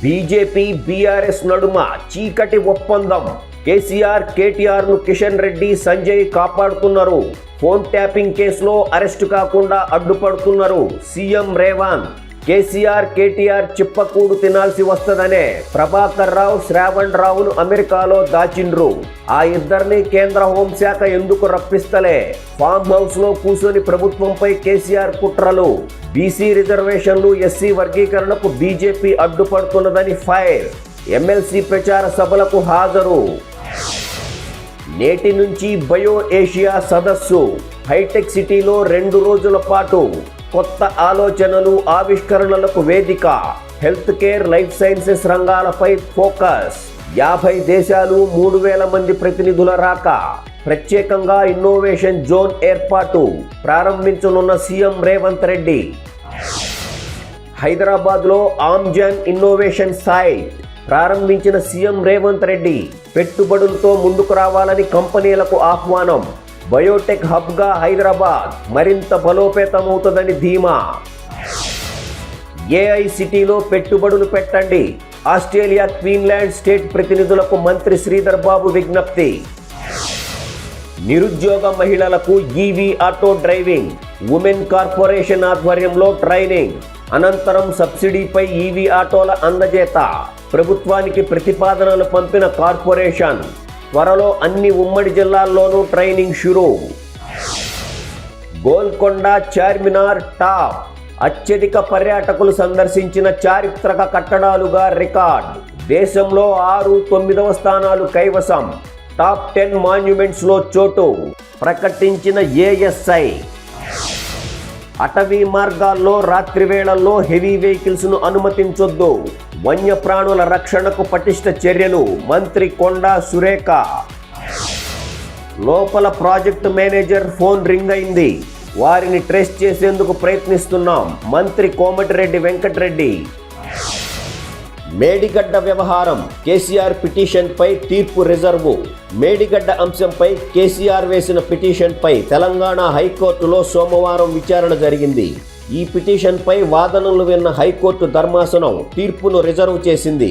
BJP BRS నడుమ చీకటి ఒప్పందం. కేసీఆర్ కేటీఆర్ను కిషన్ రెడ్డి సంజయ్ కాపాడుతున్నారు. ఫోన్ ట్యాపింగ్ కేసులో అరెస్టు కాకుండా అడ్డుపడుతున్నారు సీఎం రేవంత్. కేసీఆర్ కేటీఆర్ చిప్పకూడు తినాల్సి వస్తదనే ప్రభాకర్ రావు శ్రావణ్ రావును అమెరికాలో దాచిండ్రు. ఆ ఇద్దరిని కేంద్ర హోంశాఖ ఎందుకు రప్పిస్తలే? ఫామ్ హౌస్ లో కూర్చొని ప్రభుత్వంపై కేసీఆర్ కుట్రలు. బీసీ రిజర్వేషన్లు ఎస్సీ వర్గీకరణకు బీజేపీ అడ్డుపడుతున్నదని ఫైర్. ఎమ్మెల్సీ ప్రచార సభలకు హాజరు. నేటి నుంచి బయో ఏషియా సదస్సు. హైటెక్ సిటీలో 2 రోజుల పాటు కొత్త ఆలోచనలు ఆవిష్కరణలకు వేదిక. హెల్త్ కేర్ లైఫ్ సైన్సెస్ రంగాలపై ఫోకస్. 50 దేశాలు 3000 మంది ప్రతినిధుల రాక. ప్రత్యేకంగా ఇన్నోవేషన్ జోన్ ఏర్పాటు ప్రారంభించనున్న సీఎం రేవంత్ రెడ్డి. హైదరాబాద్లో ఆమ్జన్ ఇన్నోవేషన్ సైట్ ప్రారంభించిన సీఎం రేవంత్ రెడ్డి. పెట్టుబడులతో ముందుకు రావాలని కంపెనీలకు ఆహ్వానం. బయోటెక్ హబ్గా హైదరాబాద్ మరింత బలోపేతమవుతుందని ధీమా. ఏఐ సిటీలో పెట్టుబడులు పెట్టండి. ఆస్ట్రేలియా క్వీన్లాండ్ స్టేట్ ప్రతినిధులకు మంత్రి శ్రీధర్ బాబు విజ్ఞప్తి. నిరుద్యోగ మహిళలకు EV auto driving women corporation ఆధ్వర్యంలో ట్రైనింగ్. అనంతరం సబ్సిడీపై ఈవీ ఆటోల అందజేత. ప్రభుత్వానికి ప్రతిపాదనలు పంపిన కార్పొరేషన్. త్వరలో అన్ని ఉమ్మడి జిల్లాల్లోనూ ట్రైనింగ్ షురూ. గోల్కొండ చార్మినార్ టాప్. అత్యధిక పర్యాటకులు సందర్శించిన చారిత్రక కట్టడాలుగా రికార్డ్. దేశంలో 6, 9వ స్థానాలు కైవసం. టాప్ 10 మాన్యుమెంట్స్లో చోటు ప్రకటించిన ఏఎస్ఐ. అటవీ మార్గాల్లో రాత్రి వేళల్లో హెవీ వెహికల్స్ను అనుమతించొద్దు. వన్యప్రాణుల రక్షణకు పటిష్ట చర్యలు. మంత్రి కొండా సురేఖ. లోపల ప్రాజెక్టు మేనేజర్ ఫోన్ రింగ్ అయింది. వారిని ట్రేస్ చేసేందుకు ప్రయత్నిస్తున్నాం. మంత్రి కోమటిరెడ్డి వెంకటరెడ్డి. మేడిగడ్డ వ్యవహారం. కేసీఆర్ పిటిషన్పై తీర్పు రిజర్వు. మేడిగడ్డ అంశంపై కేసీఆర్ వేసిన పిటిషన్పై తెలంగాణ హైకోర్టులో సోమవారం విచారణ జరిగింది. ఈ పిటిషన్పై వాదనలు విన్న హైకోర్టు ధర్మాసనం తీర్పును రిజర్వ్ చేసింది.